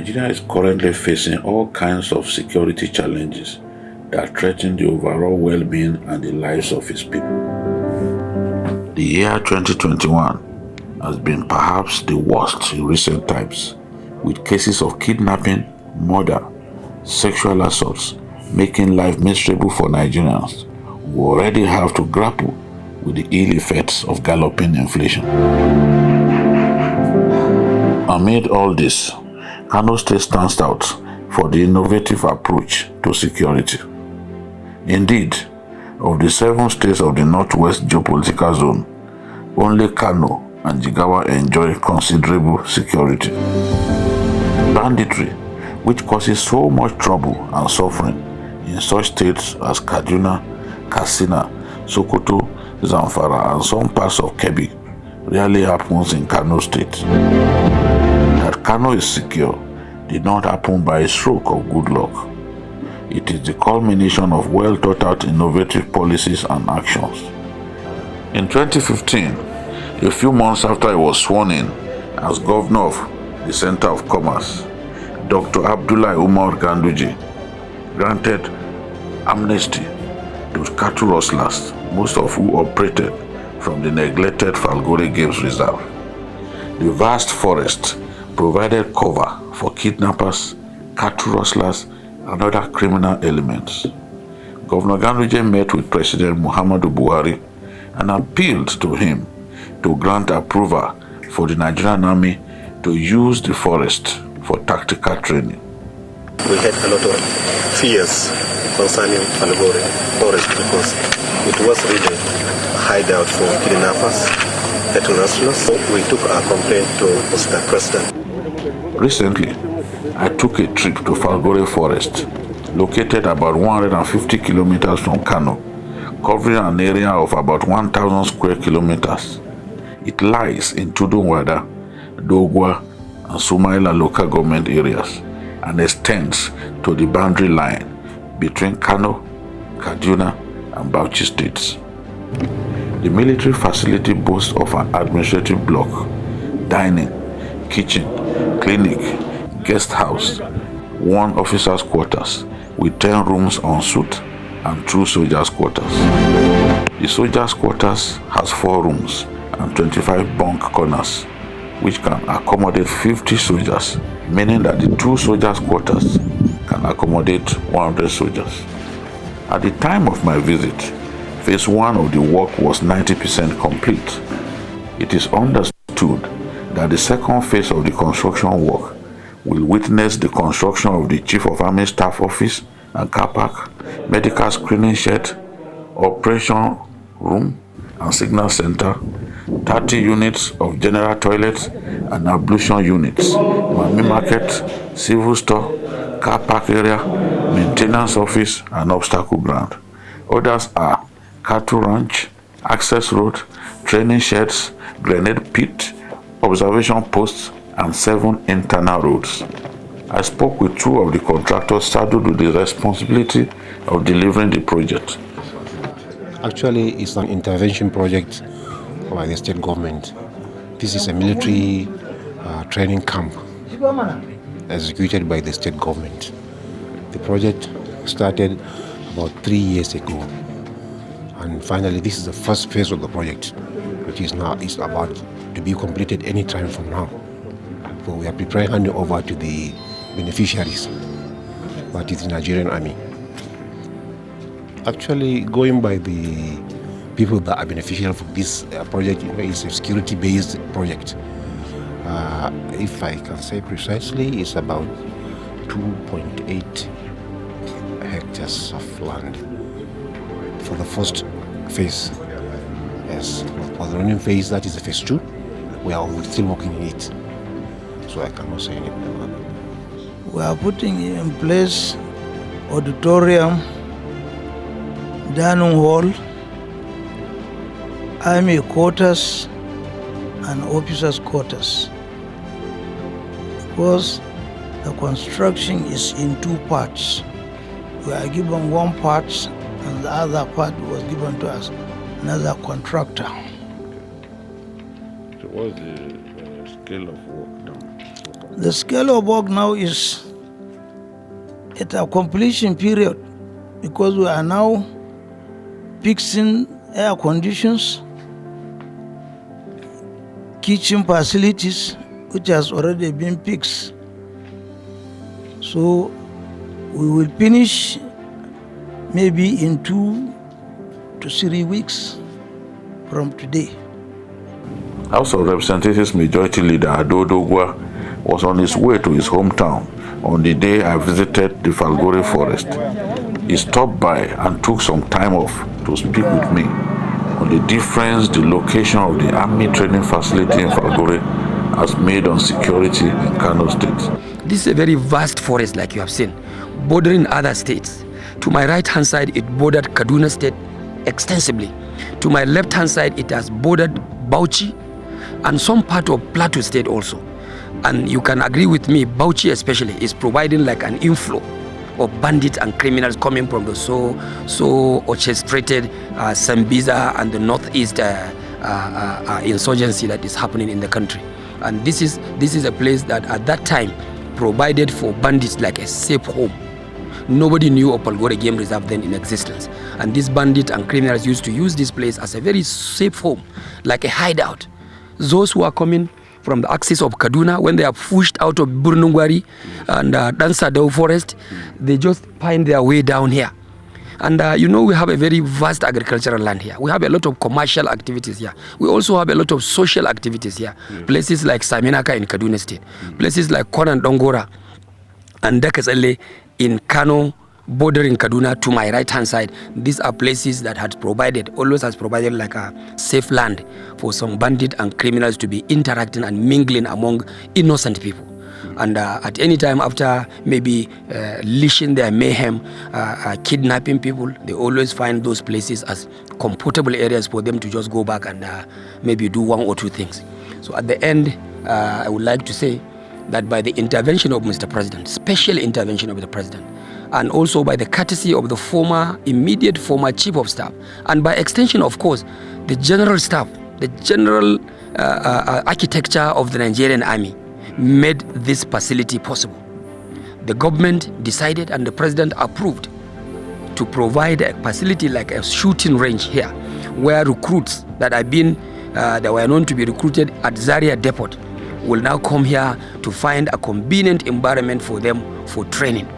Nigeria is currently facing all kinds of security challenges that threaten the overall well-being and the lives of its people. The year 2021 has been perhaps the worst in recent times, with cases of kidnapping, murder, sexual assaults making life miserable for Nigerians who already have to grapple with the ill effects of galloping inflation. Amid all this, Kano State stands out for the innovative approach to security. Indeed, of the 7 states of the Northwest geopolitical zone, only Kano and Jigawa enjoy considerable security. Banditry, which causes so much trouble and suffering in such states as Kaduna, Katsina, Sokoto, Zamfara, and some parts of Kebbi, rarely happens in Kano State. That Kano is secure did not happen by a stroke of good luck. It is the culmination of well-thought-out innovative policies and actions. In 2015, a few months after I was sworn in as governor of the Center of Commerce, Dr. Abdullahi Umar Ganduje granted amnesty to cattle rustlers, most of who operated from the neglected Falgore Games Reserve. The vast forest provided cover for kidnappers, cattle rustlers, and other criminal elements. Governor Ganduje met with President Muhammadu Buhari and appealed to him to grant approval for the Nigerian Army to use the forest for tactical training. We had a lot of fears concerning Falgore forest because it was really a hideout for kidnappers, cattle rustlers. So we took our complaint to Mr. President. Recently, I took a trip to Falgore Forest, located about 150 kilometers from Kano, covering an area of about 1,000 square kilometers. It lies in Tudunwada, Dogwa, and Sumaila local government areas and extends to the boundary line between Kano, Kaduna, and Bauchi states. The military facility boasts of an administrative block, dining, kitchen, clinic, guest house, 1 officer's quarters with 10 rooms en suite and 2 soldiers' quarters. The soldiers' quarters has 4 rooms and 25 bunk corners, which can accommodate 50 soldiers, meaning that the 2 soldiers' quarters can accommodate 100 soldiers. At the time of my visit, phase 1 of the work was 90% complete. It is understood that the second phase of the construction work will witness the construction of the Chief of Army Staff Office and car park, medical screening shed, operation room and signal center, 30 units of general toilets and ablution units, Mami Market, civil store, car park area, maintenance office and obstacle ground. Others are cattle ranch, access road, training sheds, grenade pit, observation posts, and 7 internal roads. I spoke with 2 of the contractors saddled with the responsibility of delivering the project. Actually, it's an intervention project by the state government. This is a military training camp executed by the state government. The project started about 3 years ago, and finally this is the first phase of the project, which is about to be completed any time from now. So we are preparing handing over to the beneficiaries, that is the Nigerian Army. Actually, going by the people that are beneficial of this project, it's a security-based project. If I can say precisely, it's about 2.8 hectares of land for the first phase. Yes, for the running phase, that is the phase 2. We are still working in it, so I cannot say anything about it. We are putting in place auditorium, dining hall, army quarters, and officers' quarters. Because the construction is in 2 parts. We are given 1 part, and the other part was given to us, another contractor. So what's the scale of work done? The scale of work now is at a completion period because we are now fixing air conditions, kitchen facilities, which has already been fixed. So we will finish maybe in 2 to 3 weeks from today. House of Representatives Majority Leader Ado Dogwa was on his way to his hometown on the day I visited the Falgore forest. He stopped by and took some time off to speak with me on the difference the location of the Army training facility in Falgore has made on security in Kano State. This is a very vast forest, like you have seen, bordering other states. To my right-hand side, it bordered Kaduna State extensively. To my left-hand side, it has bordered Bauchi and some part of Plateau State also. And you can agree with me, Bauchi especially is providing like an inflow of bandits and criminals coming from the so orchestrated Sambiza and the northeast insurgency that is happening in the country. And this is a place that at that time provided for bandits like a safe home. Nobody knew of Falgore Game Reserve then in existence. And these bandits and criminals used to use this place as a very safe home, like a hideout. Those who are coming from the axis of Kaduna, when they are pushed out of Burnungwari and Dansadao forest, they just find their way down here. And we have a very vast agricultural land here. We have a lot of commercial activities here. We also have a lot of social activities here. Places like Saminaka in Kaduna State, places like Konan Dongora and Dakasale in Kano, bordering Kaduna to my right-hand side. These are places that always has provided like a safe land for some bandits and criminals to be interacting and mingling among innocent people. And at any time after maybe leashing their mayhem, kidnapping people, they always find those places as comfortable areas for them to just go back and maybe do one or two things. So at the end, I would like to say that by the intervention of Mr. President, special intervention of the President, and also by the courtesy of the immediate former Chief of Staff, and by extension, of course, the General Staff, the general architecture of the Nigerian Army, made this facility possible. The government decided and the President approved to provide a facility like a shooting range here, where recruits that were known to be recruited at Zaria Depot will now come here to find a convenient environment for them for training.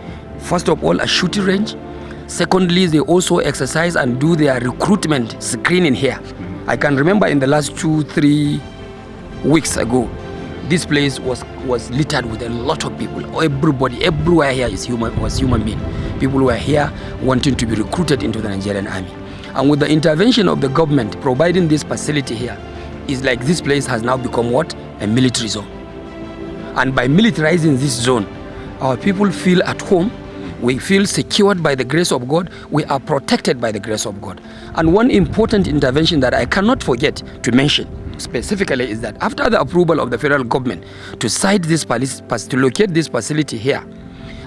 First of all, a shooting range. Secondly, they also exercise and do their recruitment screening here. I can remember in the last 2-3 weeks ago, this place was littered with a lot of people. Everybody, everywhere here was human being. People were here wanting to be recruited into the Nigerian Army. And with the intervention of the government providing this facility here, it's like this place has now become what? A military zone. And by militarizing this zone, our people feel at home. We feel secured by the grace of God. We are protected by the grace of God. And one important intervention that I cannot forget to mention specifically is that after the approval of the federal government to to locate this facility here,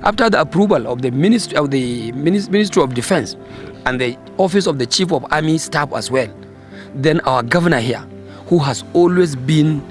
after the approval of the Ministry of Defense and the Office of the Chief of Army Staff as well, then our governor here, who has always been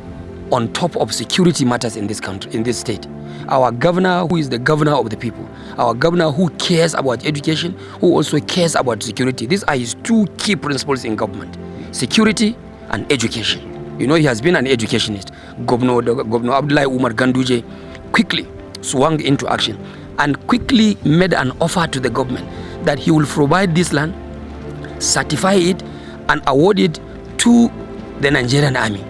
on top of security matters in this country, in this state, our governor who is the governor of the people, our governor who cares about education, who also cares about security. These are his two key principles in government: security and education. He has been an educationist. Governor Abdullahi Umar Ganduje quickly swung into action and quickly made an offer to the government that he will provide this land, certify it, and award it to the Nigerian Army.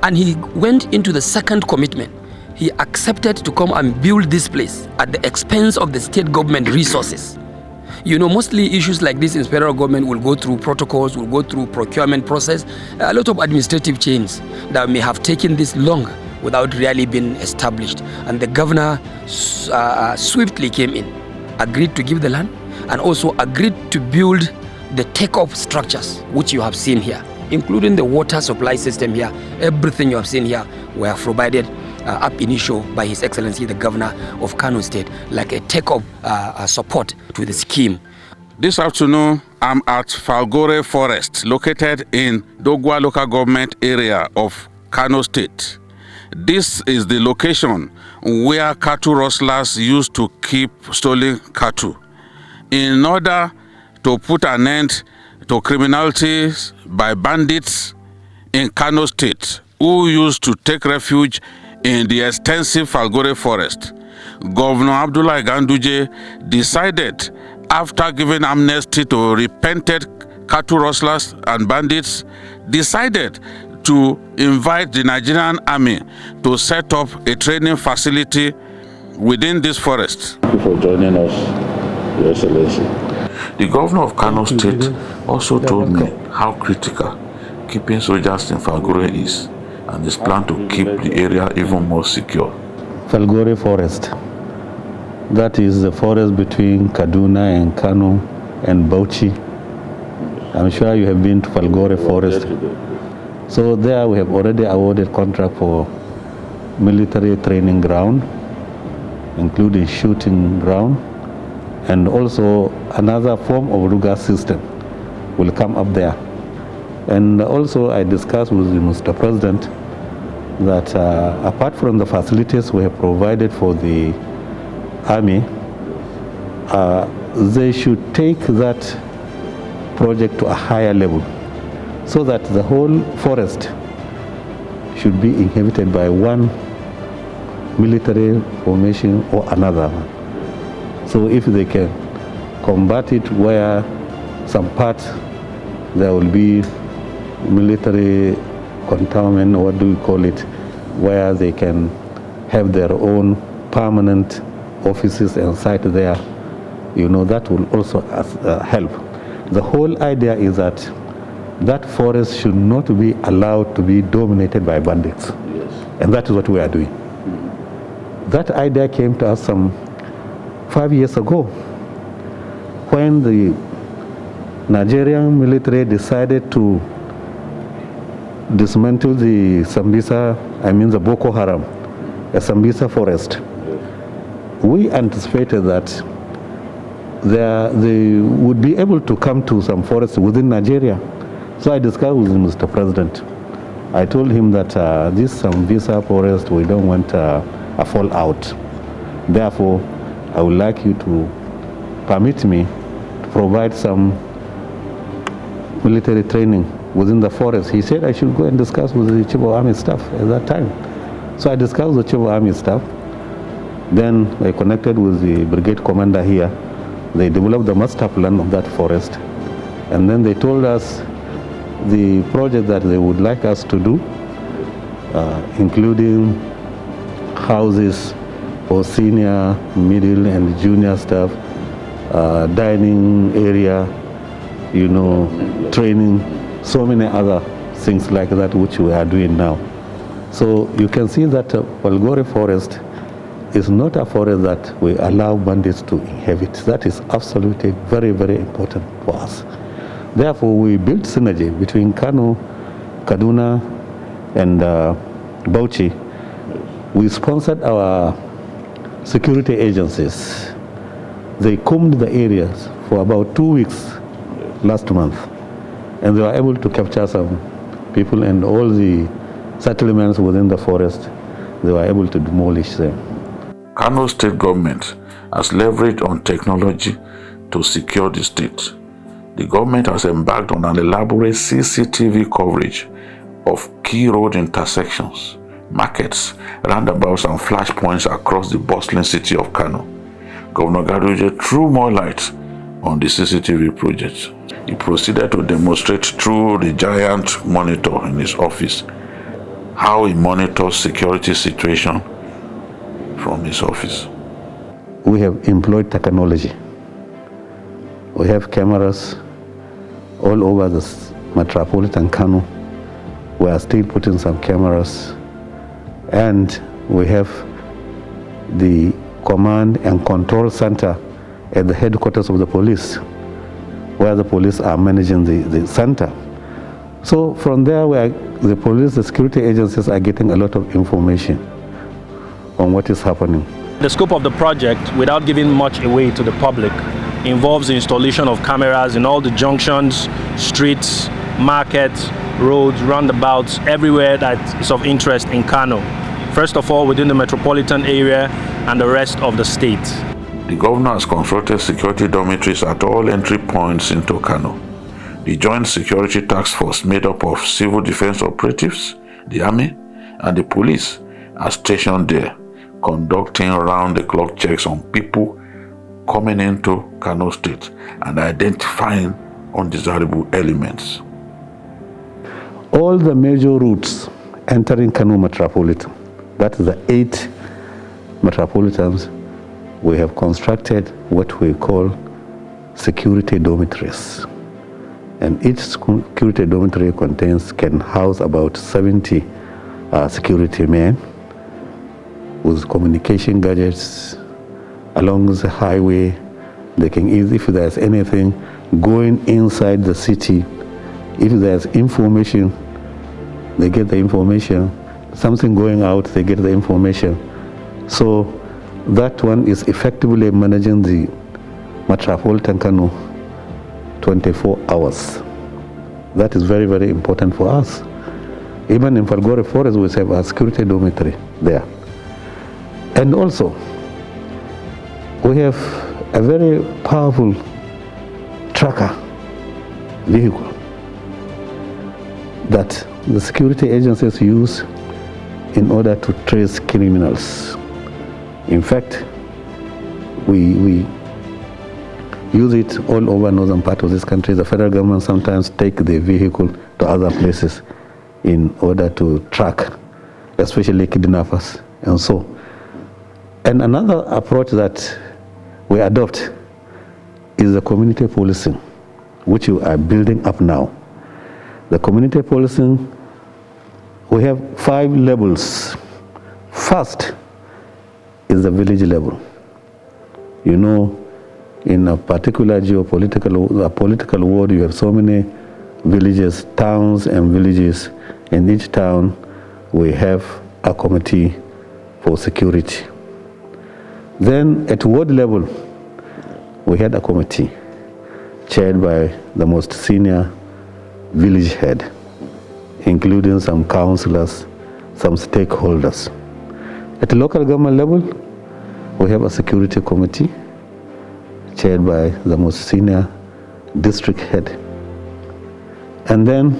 And he went into the second commitment. He accepted to come and build this place at the expense of the state government resources. Mostly issues like this in federal government will go through protocols, will go through procurement process, a lot of administrative chains that may have taken this long without really being established. And the governor swiftly came in, agreed to give the land, and also agreed to build the take-off structures, which you have seen here, including the water supply system here. Everything you have seen here were provided ab initio by His Excellency the Governor of Kano State, like a take-off support to the scheme. This afternoon, I'm at Falgore Forest, located in Dogwa local government area of Kano State. This is the location where cattle rustlers used to keep stolen cattle. In order to put an end to criminality by bandits in Kano State, who used to take refuge in the extensive Falgore forest, Governor Abdullahi Ganduje decided, after giving amnesty to repented cattle rustlers and bandits, decided to invite the Nigerian army to set up a training facility within this forest. Thank you for joining us, Your Excellency. The governor of Kano State also told me how critical keeping soldiers in Falgore is, and his plan to keep the area even more secure. Falgore Forest, that is the forest between Kaduna and Kano and Bauchi. I'm sure you have been to Falgore Forest. So there we have already awarded contract for military training ground, including shooting ground, and also another form of Ruga system will come up there. And also I discussed with Mr. President that apart from the facilities we have provided for the army, they should take that project to a higher level so that the whole forest should be inhabited by one military formation or another. So if they can combat it where some part there will be military cantonment, or what do we call it, where they can have their own permanent offices and site there, that will also help. The whole idea is that that forest should not be allowed to be dominated by bandits. Yes. And that is what we are doing. That idea came to us some 5 years ago when the Nigerian military decided to dismantle the the Boko Haram, a Sambisa forest. We anticipated that they would be able to come to some forests within Nigeria. So I discussed with Mr. President. I told him that this Sambisa forest, we don't want a fallout. Therefore, I would like you to permit me to provide some military training within the forest. He said I should go and discuss with the Chief of Army Staff at that time. So I discussed with the Chief of Army Staff. Then I connected with the brigade commander here. They developed the master plan of that forest. And then they told us the project that they would like us to do, including houses for senior, middle, and junior staff, dining area, training, so many other things like that which we are doing now. So you can see that Falgore Forest is not a forest that we allow bandits to inhabit. That is absolutely very, very important for us. Therefore, we built synergy between Kano, Kaduna, and Bauchi. We sponsored our security agencies. They combed the areas for about 2 weeks last month, and they were able to capture some people, and all the settlements within the forest, they were able to demolish them. Kano State government has leveraged on technology to secure the state. The government has embarked on an elaborate CCTV coverage of key road intersections, markets, roundabouts, and flashpoints across the bustling city of Kano. Governor Ganduje threw more light on the CCTV project. He proceeded to demonstrate through the giant monitor in his office how he monitors security situation from his office. We have employed technology. We have cameras all over the metropolitan Kano. We are still putting some cameras, and we have the command and control center at the headquarters of the police, where the police are managing the center. So from there, the police, the security agencies are getting a lot of information on what is happening. The scope of the project, without giving much away to the public, involves the installation of cameras in all the junctions, streets, markets, roads, roundabouts, everywhere that is of interest in Kano. first of all within the metropolitan area and the rest of the state. The governor has constructed security dormitories at all entry points into Kano. The Joint Security Task Force, made up of civil defense operatives, the army, and the police, are stationed there, conducting round-the-clock checks on people coming into Kano State and identifying undesirable elements. All the major routes entering Kano Metropolitan, that is the 8 metropolitans, we have constructed what we call security dormitories. And each security dormitory can house about 70 security men with communication gadgets along the highway. They can easily, if there's anything going inside the city, if there's information, they get the information. Something going out, they get the information. So that one is effectively managing the Metropolitan Kano 24 hours. That is very, very important for us. Even in Falgore Forest, we have a security dormitory there. And also, we have a very powerful tracker vehicle that the security agencies use in order to trace criminals. In fact, we use it all over northern part of this country. The federal government sometimes take the vehicle to other places in order to track, especially kidnappers and so. And another approach that we adopt is the community policing, which we are building up now. The community policing, we have 5 levels. First is the village level. You know, in a particular political world, you have so many villages, towns and villages. In each town, we have a committee for security. Then at ward level, we had a committee chaired by the most senior village head, including some councillors, some stakeholders. At the local government level, we have a security committee chaired by the most senior district head. And then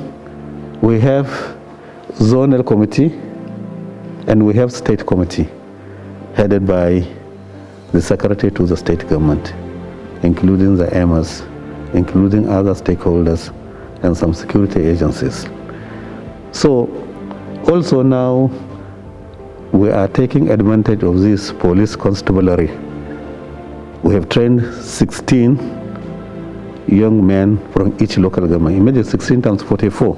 we have zonal committee and we have state committee headed by the secretary to the state government, including the emirs, including other stakeholders and some security agencies. So also now we are taking advantage of this police constabulary. We have trained 16 young men from each local government. Imagine 16 times 44.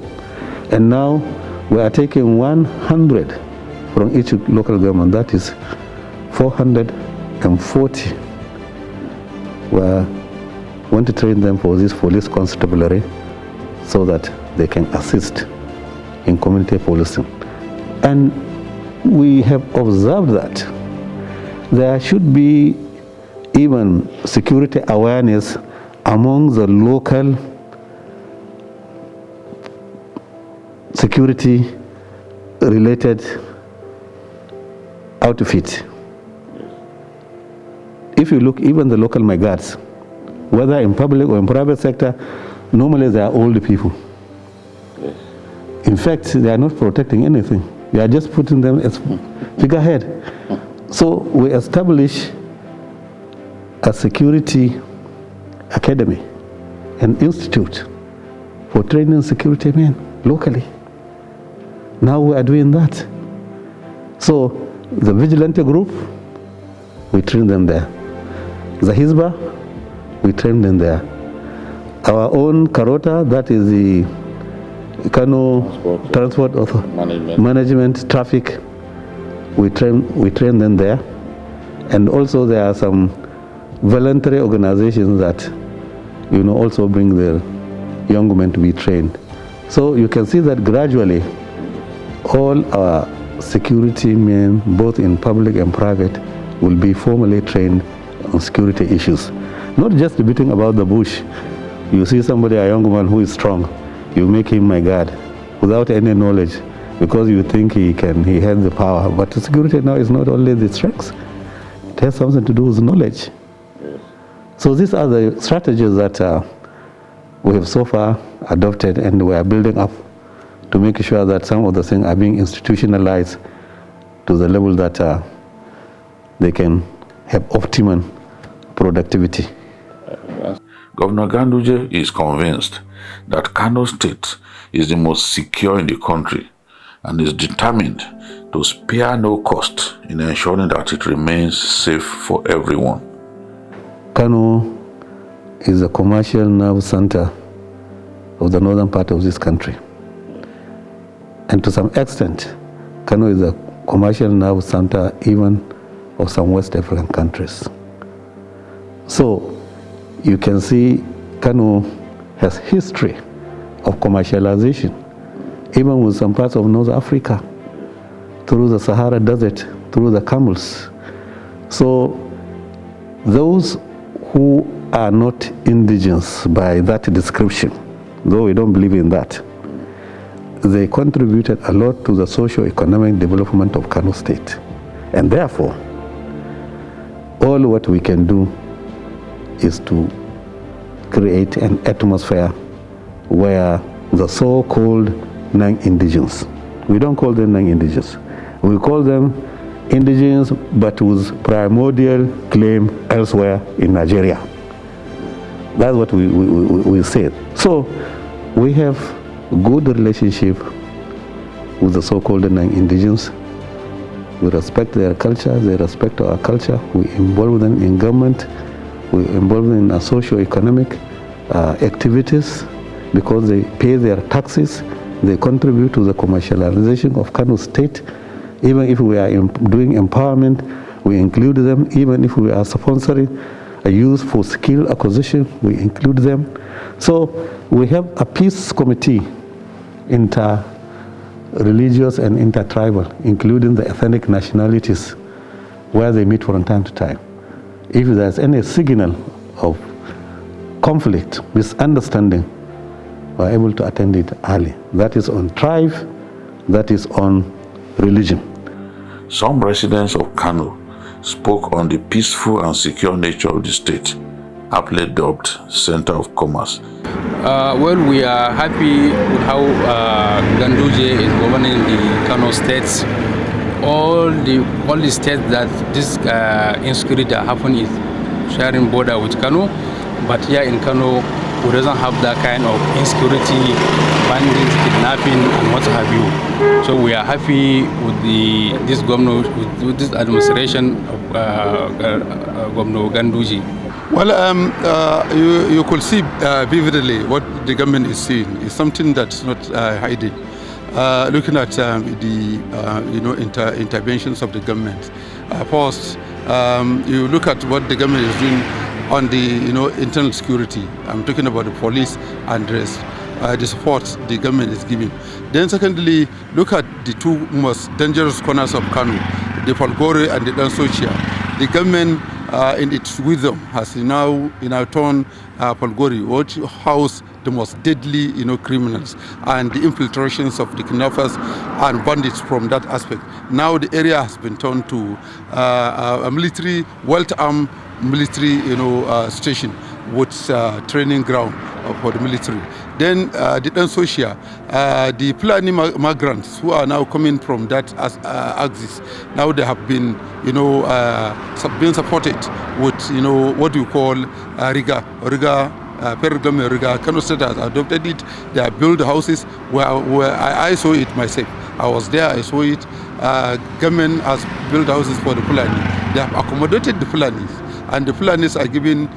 And now we are taking 100 from each local government. That is 440. We want to train them for this police constabulary so that they can assist in community policing. And we have observed that there should be even security awareness among the local security related outfit. If you look, even the local guards, whether in public or in private sector, normally they are old people. In fact, they are not protecting anything. We are just putting them as figurehead. So we establish a security academy, an institute for training security men locally. Now we are doing that. So the vigilante group, we train them there. The Hizba, we train them there. Our own Karota, that is the Kano Transport Management Traffic, we train them there. And also there are some voluntary organizations that, you know, also bring their young men to be trained. So you can see that gradually all our security men, both in public and private, will be formally trained on security issues. Not just debating about the bush. You see somebody, a young man who is strong, you make him my guard without any knowledge. because you think he has the power. But security now is not only the strength. It has something to do with knowledge. So these are the strategies that we have so far adopted, and we are building up to make sure that some of the things are being institutionalized to the level that they can have optimum productivity. Governor Ganduje is convinced that Kano State is the most secure in the country and is determined to spare no cost in ensuring that it remains safe for everyone. Kano is a commercial nerve center of the northern part of this country. And to some extent, Kano is a commercial nerve center even of some West African countries. So you can see Kano has history of commercialization, even with some parts of North Africa, through the Sahara Desert, through the camels. So those who are not indigenous by that description, though we don't believe in that, they contributed a lot to the socio-economic development of Kano State. And therefore, all what we can do is to create an atmosphere where the so-called non-indigenous, we don't call them non-indigenous, we call them indigenous but with primordial claim elsewhere in Nigeria. That's what we said. So we have good relationship with the so-called non-indigenous. We respect their culture, they respect our culture. We involve them in government, we involve them in socio-economic activities because they pay their taxes, they contribute to the commercialization of Kano State. Even if we are doing empowerment, we include them. Even if we are sponsoring a youth for skill acquisition, we include them. So we have a peace committee, inter-religious and inter-tribal, including the ethnic nationalities, where they meet from time to time. If there's any signal of conflict, misunderstanding, we're able to attend it early. That is on tribe, that is on religion. Some residents of Kano spoke on the peaceful and secure nature of the state, aptly dubbed Center of Commerce. Well, we are happy with how Ganduje is governing the Kano states. All the states that this insecurity happen is sharing border with Kano, but here in Kano, we doesn't have that kind of insecurity, bandits, kidnapping, and what have you. So we are happy with this governor, with this administration of Governor Ganduje. Well, you could see vividly what the government is seeing. It's something that's not hiding. Looking at the interventions of the government. First, you look at what the government is doing on the internal security. I'm talking about the police and the rest. The support the government is giving. Then secondly, look at the two most dangerous corners of Kano, the Falgore and the Dansochia. The government, in its wisdom, has now turned Falgore, which house the most deadly criminals and the infiltrations of the kidnappers and bandits from that aspect. Now the area has been turned to a military, well-armed military station with training ground for the military. Then the Dansochia, the Fulani migrants who are now coming from that axis, now they have been been supported with what you call Riga. Kano State has adopted it. They have built houses where I saw it myself. I was there, I saw it. Government has built houses for the Fulani. They have accommodated the Fulanis, and the Fulanis are given,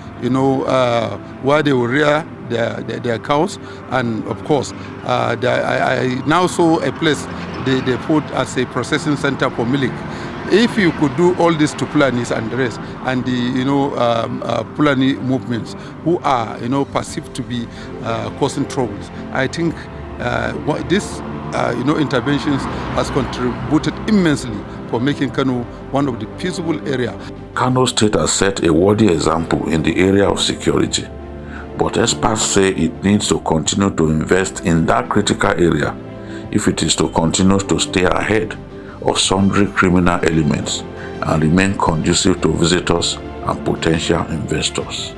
where they will rear their cows, and of course, I now saw a place they put as a processing center for milk. If you could do all this to Fulanis and the rest, and the Fulani movements who are perceived to be causing troubles, I think this interventions has contributed immensely for making Kano one of the peaceable area. Kano State has set a worthy example in the area of security, but experts say it needs to continue to invest in that critical area if it is to continue to stay ahead of sundry criminal elements and remain conducive to visitors and potential investors.